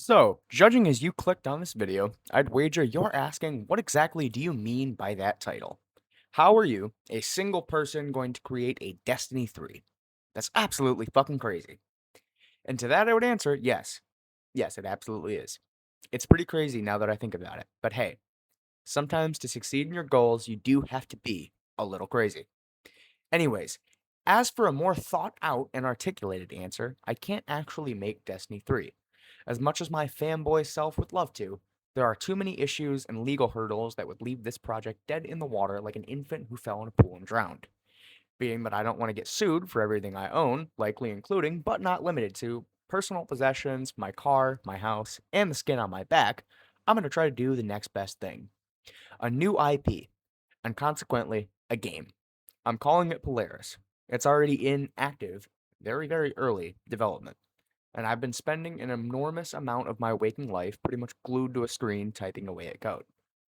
So, judging as you clicked on this video, I'd wager you're asking what exactly do you mean by that title? How are you, a single person, going to create a Destiny 3? That's absolutely fucking crazy. And to that I would answer yes. Yes, it absolutely is. It's pretty crazy now that I think about it. But hey, sometimes to succeed in your goals, you do have to be a little crazy. Anyways, as for a more thought out and articulated answer, I can't actually make Destiny 3. As much as my fanboy self would love to, there are too many issues and legal hurdles that would leave this project dead in the water like an infant who fell in a pool and drowned. Being that I don't want to get sued for everything I own, likely including, but not limited to, personal possessions, my car, my house, and the skin on my back, I'm going to try to do the next best thing. A new IP, and consequently, a game. I'm calling it Polaris. It's already in active, very early development, and I've been spending an enormous amount of my waking life pretty much glued to a screen typing away at code,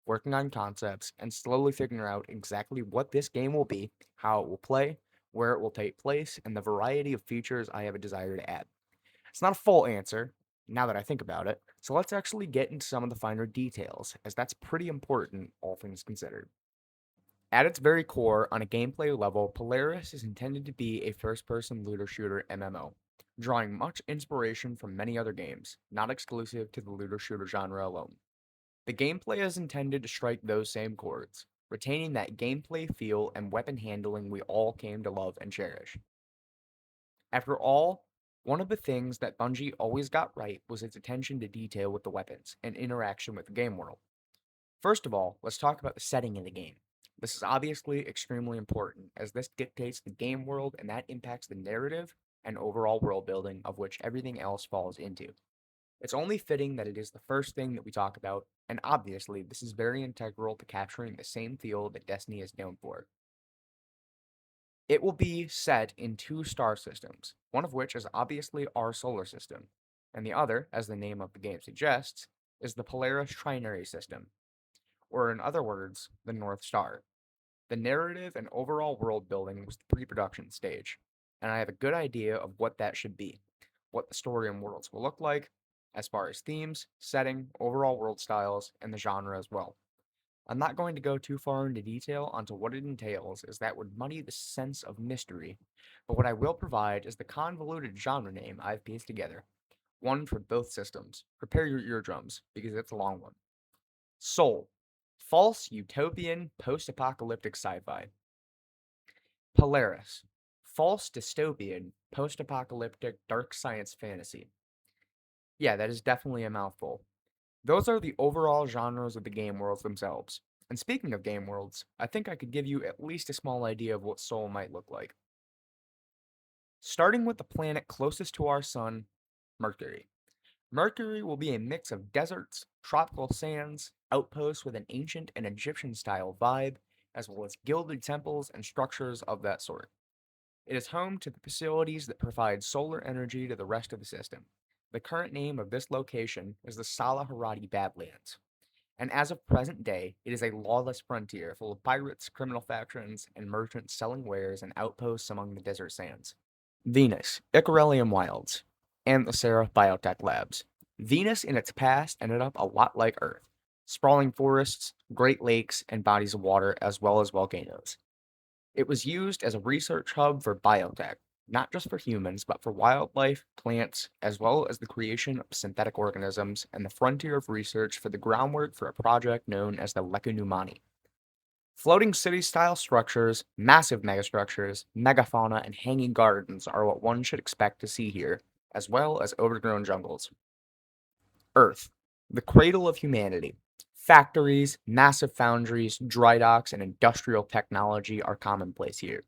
working on concepts, and slowly figuring out exactly what this game will be, how it will play, where it will take place, and the variety of features I have a desire to add. It's not a full answer, now that I think about it, so let's actually get into some of the finer details, as that's pretty important, all things considered. At its very core, on a gameplay level, Polaris is intended to be a first-person looter shooter MMO, drawing much inspiration from many other games, not exclusive to the looter shooter genre alone. The gameplay is intended to strike those same chords, retaining that gameplay feel and weapon handling we all came to love and cherish. After all, one of the things that Bungie always got right was its attention to detail with the weapons and interaction with the game world. First of all, let's talk about the setting in the game. This is obviously extremely important, as this dictates the game world and that impacts the narrative and overall world building of which everything else falls into. It's only fitting that it is the first thing that we talk about, and obviously, this is very integral to capturing the same feel that Destiny is known for. It will be set in two star systems, one of which is obviously our solar system, and the other, as the name of the game suggests, is the Polaris Trinary system, or in other words, the North Star. The narrative and overall world building was the pre-production stage, and I have a good idea of what that should be, what the story and worlds will look like, as far as themes, setting, overall world styles, and the genre as well. I'm not going to go too far into detail onto what it entails, as that would muddy the sense of mystery, but what I will provide is the convoluted genre name I've pieced together, one for both systems. Prepare your eardrums, because it's a long one. Soul. False utopian post-apocalyptic sci-fi. Polaris. False dystopian post-apocalyptic dark science fantasy. Yeah, that is definitely a mouthful. Those are the overall genres of the game worlds themselves. And speaking of game worlds, I think I could give you at least a small idea of what Soul might look like. Starting with the planet closest to our sun, Mercury. Mercury will be a mix of deserts, tropical sands, outposts with an ancient and Egyptian style vibe, as well as gilded temples and structures of that sort. It is home to the facilities that provide solar energy to the rest of the system. The current name of this location is the Salahoradi Badlands, and as of present day, it is a lawless frontier full of pirates, criminal factions, and merchants selling wares and outposts among the desert sands. Venus, Icarelium Wilds, and the Seraph Biotech Labs. Venus in its past ended up a lot like Earth, sprawling forests, great lakes, and bodies of water, as well as volcanoes. It was used as a research hub for biotech, not just for humans, but for wildlife, plants, as well as the creation of synthetic organisms and the frontier of research for the groundwork for a project known as the Lekunumani. Floating city-style structures, massive megastructures, megafauna, and hanging gardens are what one should expect to see here, as well as overgrown jungles. Earth, the cradle of humanity. Factories, massive foundries, dry docks, and industrial technology are commonplace here.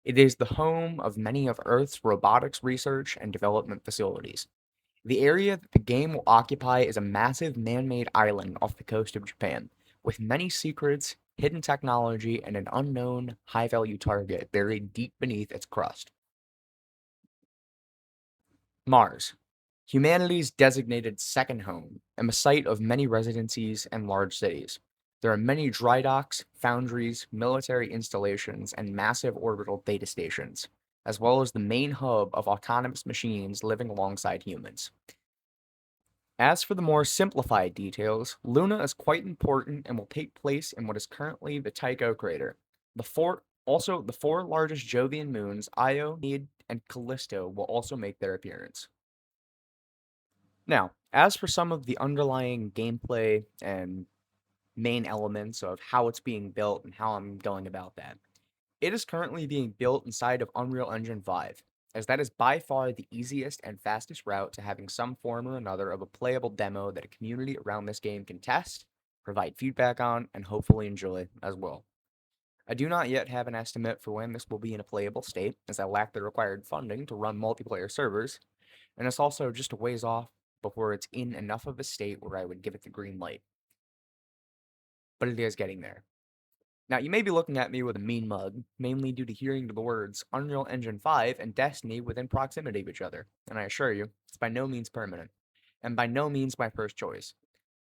It is the home of many of Earth's robotics research and development facilities. The area that the game will occupy is a massive man-made island off the coast of Japan, with many secrets, hidden technology, and an unknown, high-value target buried deep beneath its crust. Mars, humanity's designated second home, and the site of many residencies and large cities. There are many dry docks, foundries, military installations, and massive orbital data stations, as well as the main hub of autonomous machines living alongside humans. As for the more simplified details, Luna is quite important and will take place in what is currently the Tycho crater. The four largest Jovian moons, Io, Nede, and Callisto, will also make their appearance. Now, as for some of the underlying gameplay and main elements of how it's being built and how I'm going about that, it is currently being built inside of Unreal Engine 5, as that is by far the easiest and fastest route to having some form or another of a playable demo that a community around this game can test, provide feedback on, and hopefully enjoy as well. I do not yet have an estimate for when this will be in a playable state, as I lack the required funding to run multiplayer servers, and it's also just a ways off before it's in enough of a state where I would give it the green light. But it is getting there. Now, you may be looking at me with a mean mug, mainly due to hearing the words Unreal Engine 5 and Destiny within proximity of each other, and I assure you, it's by no means permanent, and by no means my first choice.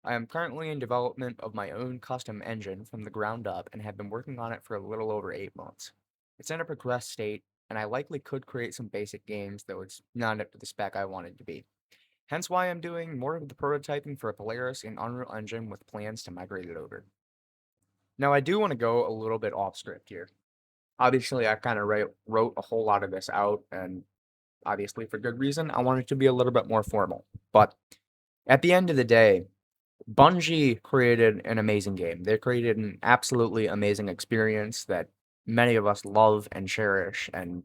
I am currently in development of my own custom engine from the ground up and have been working on it for a little over 8 months. It's in a progressed state, and I likely could create some basic games, though it's not up to the spec I want it to be. Hence why I'm doing more of the prototyping for a Polaris in Unreal Engine with plans to migrate it over. Now, I do want to go a little bit off script here. Obviously, I kind of wrote a whole lot of this out, and obviously for good reason. I want it to be a little bit more formal. But at the end of the day, Bungie created an amazing game. They created an absolutely amazing experience that many of us love and cherish, and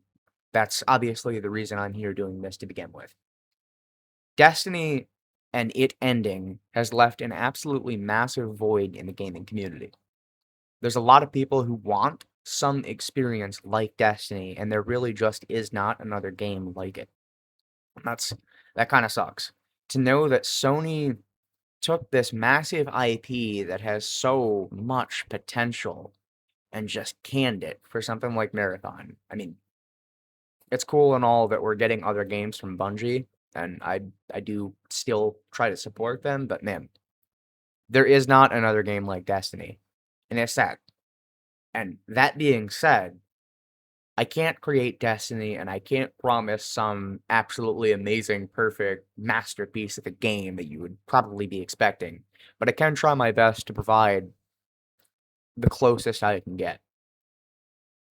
that's obviously the reason I'm here doing this to begin with. Destiny and it ending has left an absolutely massive void in the gaming community. There's a lot of people who want some experience like Destiny, and there really just is not another game like it. That kind of sucks. To know that Sony took this massive IP that has so much potential and just canned it for something like Marathon. I mean, it's cool and all that we're getting other games from Bungie, and I do still try to support them, but man, there is not another game like Destiny, and it's sad. And that being said, I can't create Destiny and I can't promise some absolutely amazing, perfect masterpiece of a game that you would probably be expecting. But I can try my best to provide the closest I can get.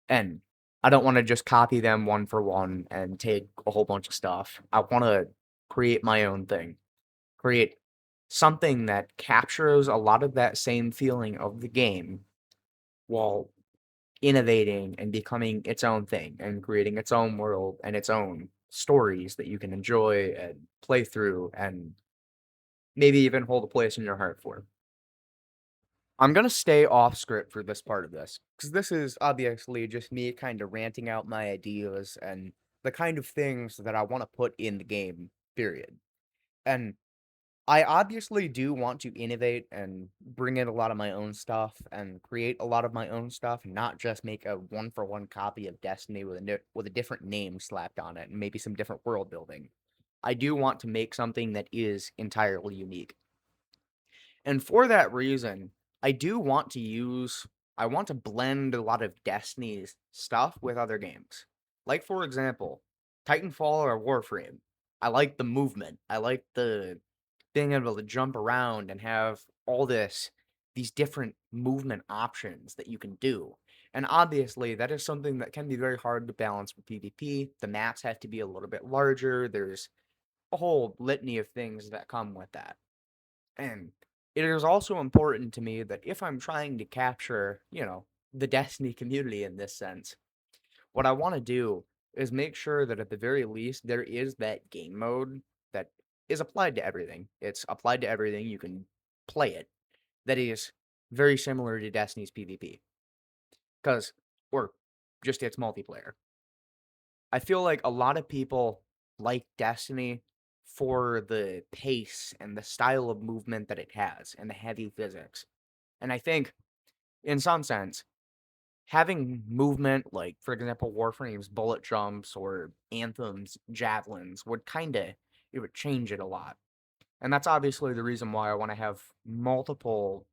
And I don't want to just copy them one for one and take a whole bunch of stuff. I want to create my own thing. Create something that captures a lot of that same feeling of the game while innovating and becoming its own thing and creating its own world and its own stories that you can enjoy and play through and maybe even hold a place in your heart for. I'm going to stay off script for this part of this because this is obviously just me kind of ranting out my ideas and the kind of things that I want to put in the game, period. And I obviously do want to innovate and bring in a lot of my own stuff and create a lot of my own stuff, and not just make a one-for-one copy of Destiny with with a different name slapped on it and maybe some different world building. I do want to make something that is entirely unique. And for that reason, I do want to I want to blend a lot of Destiny's stuff with other games. Like, for example, Titanfall or Warframe. I like the movement. I like the being able to jump around and have these different movement options that you can do. And obviously, that is something that can be very hard to balance with PvP. The maps have to be a little bit larger. There's a whole litany of things that come with that. And it is also important to me that if I'm trying to capture, the Destiny community in this sense, what I want to do is make sure that at the very least there is that game mode that is applied to everything. It's applied to everything. You can play it. That is very similar to Destiny's PvP. Or just its multiplayer. I feel like a lot of people like Destiny for the pace and the style of movement that it has and the heavy physics. And I think, in some sense, having movement, like, for example, Warframe's bullet jumps or Anthem's javelins it would change it a lot. And that's obviously the reason why I want to have multiple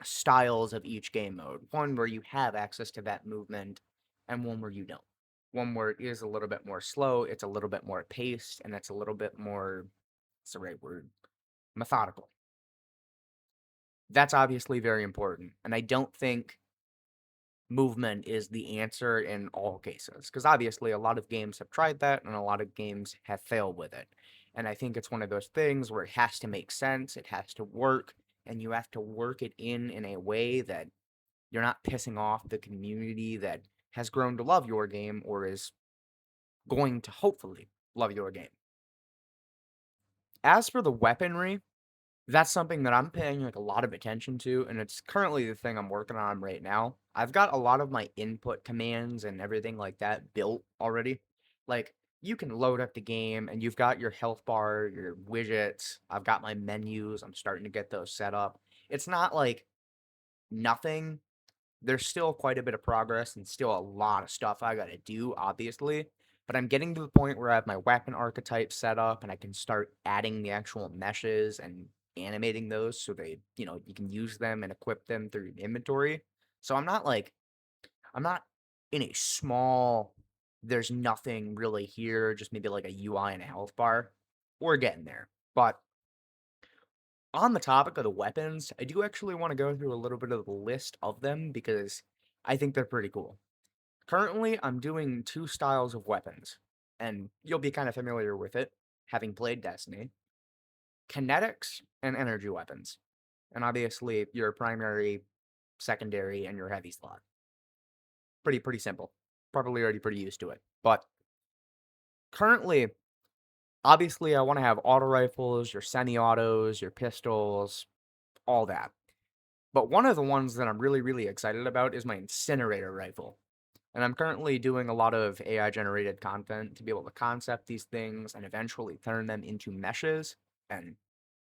styles of each game mode. One where you have access to that movement, and one where you don't. One where it is a little bit more slow, it's a little bit more paced, and it's a little bit more, what's the right word? methodical. That's obviously very important, and I don't think movement is the answer in all cases, because obviously a lot of games have tried that and a lot of games have failed with it. And I think it's one of those things where it has to make sense, it has to work, and you have to work it in a way that you're not pissing off the community that has grown to love your game or is going to hopefully love your game. As for the weaponry, that's something that I'm paying, like, a lot of attention to, and it's currently the thing I'm working on right now. I've got a lot of my input commands and everything like that built already. Like, you can load up the game, and you've got your health bar, your widgets. I've got my menus. I'm starting to get those set up. It's not like nothing. There's still quite a bit of progress and still a lot of stuff I gotta do, obviously. But I'm getting to the point where I have my weapon archetype set up and I can start adding the actual meshes and animating those so they, you can use them and equip them through your inventory. So I'm not in a small, there's nothing really here, just maybe like a UI and a health bar. We're getting there. But on the topic of the weapons, I do actually want to go through a little bit of the list of them because I think they're pretty cool. Currently, I'm doing two styles of weapons, and you'll be kind of familiar with it, having played Destiny: kinetics and energy weapons. And obviously, your primary, secondary, and your heavy slot. Pretty simple. Probably already pretty used to it. But currently, obviously, I want to have auto rifles, your semi-autos, your pistols, all that. But one of the ones that I'm really excited about is my incinerator rifle. And I'm currently doing a lot of AI generated content to be able to concept these things and eventually turn them into meshes. And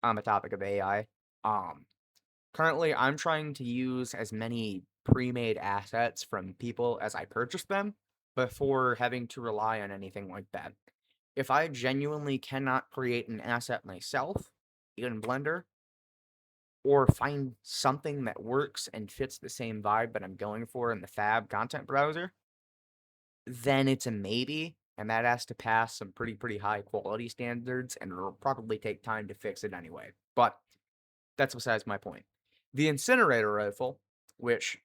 on the topic of AI, um, currently I'm trying to use as many pre-made assets from people as I purchase them before having to rely on anything like that. If I genuinely cannot create an asset myself in Blender, or find something that works and fits the same vibe that I'm going for in the Fab content browser, then it's a maybe, and that has to pass some pretty high quality standards, and it'll probably take time to fix it anyway. But that's besides my point. The incinerator rifle, which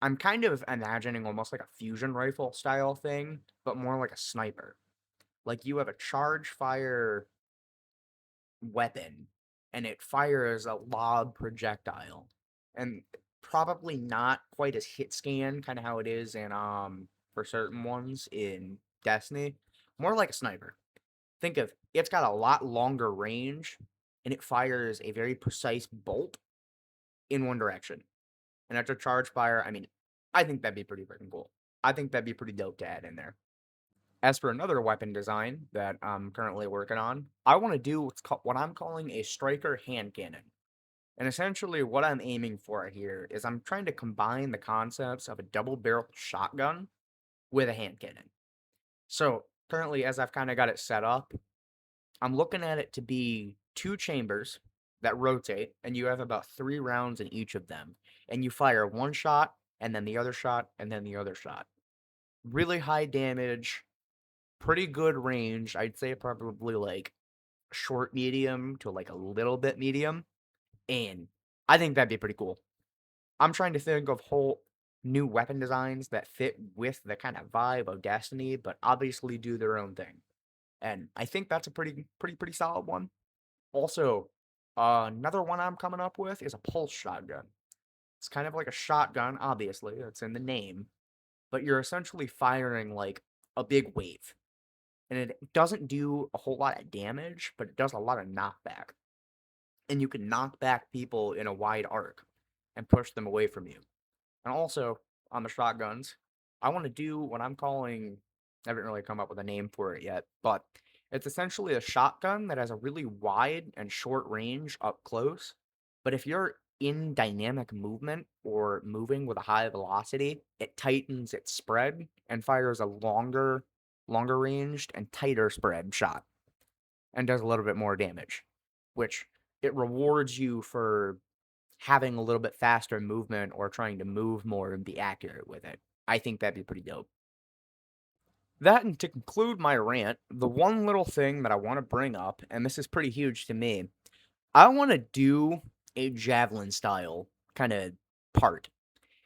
I'm kind of imagining almost like a fusion rifle style thing, but more like a sniper. Like you have a charge fire weapon and it fires a lob projectile. And probably not quite as hit scan, kind of how it is in for certain ones in Destiny. More like a sniper. Think of it's got a lot longer range and it fires a very precise bolt in one direction. And after charge fire, I mean, I think that'd be pretty freaking cool. I think that'd be pretty dope to add in there. As for another weapon design that I'm currently working on, I want to do what I'm calling a striker hand cannon. And essentially, what I'm aiming for here is I'm trying to combine the concepts of a double barrel shotgun with a hand cannon. So, currently, as I've kind of got it set up, I'm looking at it to be two chambers that rotate, and you have about 3 rounds in each of them. And you fire one shot, and then the other shot, and then the other shot. Really high damage, pretty good range. I'd say probably like short medium to like a little bit medium. And I think that'd be pretty cool. I'm trying to think of whole new weapon designs that fit with the kind of vibe of Destiny, but obviously do their own thing. And I think that's a pretty solid one. Also, another one I'm coming up with is a pulse shotgun. It's kind of like a shotgun, obviously, it's in the name, but you're essentially firing like a big wave. And it doesn't do a whole lot of damage, but it does a lot of knockback. And you can knock back people in a wide arc and push them away from you. And also, on the shotguns, I want to do what I'm calling, I haven't really come up with a name for it yet, but it's essentially a shotgun that has a really wide and short range up close. But if you're in dynamic movement or moving with a high velocity, it tightens its spread and fires a longer ranged and tighter spread shot and does a little bit more damage, which it rewards you for having a little bit faster movement or trying to move more and be accurate with it. I think that'd be pretty dope. That, and to conclude my rant, the one little thing that I want to bring up, and this is pretty huge to me, I wanna do a javelin style kinda part,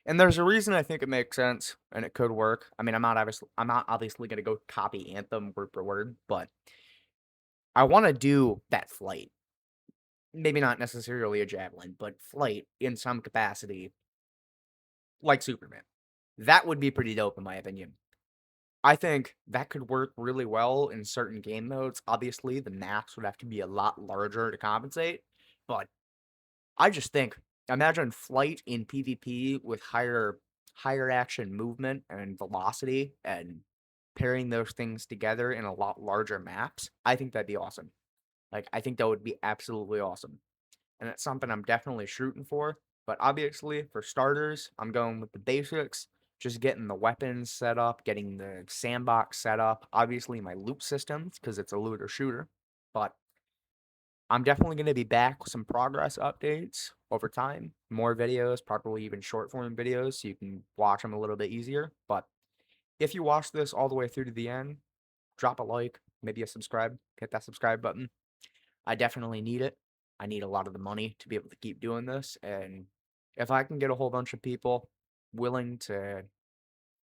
and there's a reason I think it makes sense and it could work. I mean, I'm not obviously gonna go copy Anthem word for word, but I wanna do that flight. Maybe not necessarily a javelin, but flight in some capacity like Superman. That would be pretty dope in my opinion. I think that could work really well in certain game modes. Obviously, the maps would have to be a lot larger to compensate, but I just think imagine flight in PvP with higher action movement and velocity and pairing those things together in a lot larger maps. I think that'd be awesome. Like I think that would be absolutely awesome. And it's something I'm definitely shooting for. But obviously, for starters, I'm going with the basics, just getting the weapons set up, getting the sandbox set up, obviously my loot systems, because it's a looter shooter. But I'm definitely going to be back with some progress updates over time, more videos, probably even short form videos, so you can watch them a little bit easier. But if you watch this all the way through to the end, drop a like, maybe a subscribe, hit that subscribe button. I definitely need it. I need a lot of the money to be able to keep doing this, and if I can get a whole bunch of people willing to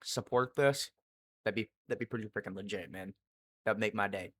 support this, that'd be pretty freaking legit, man. That'd make my day.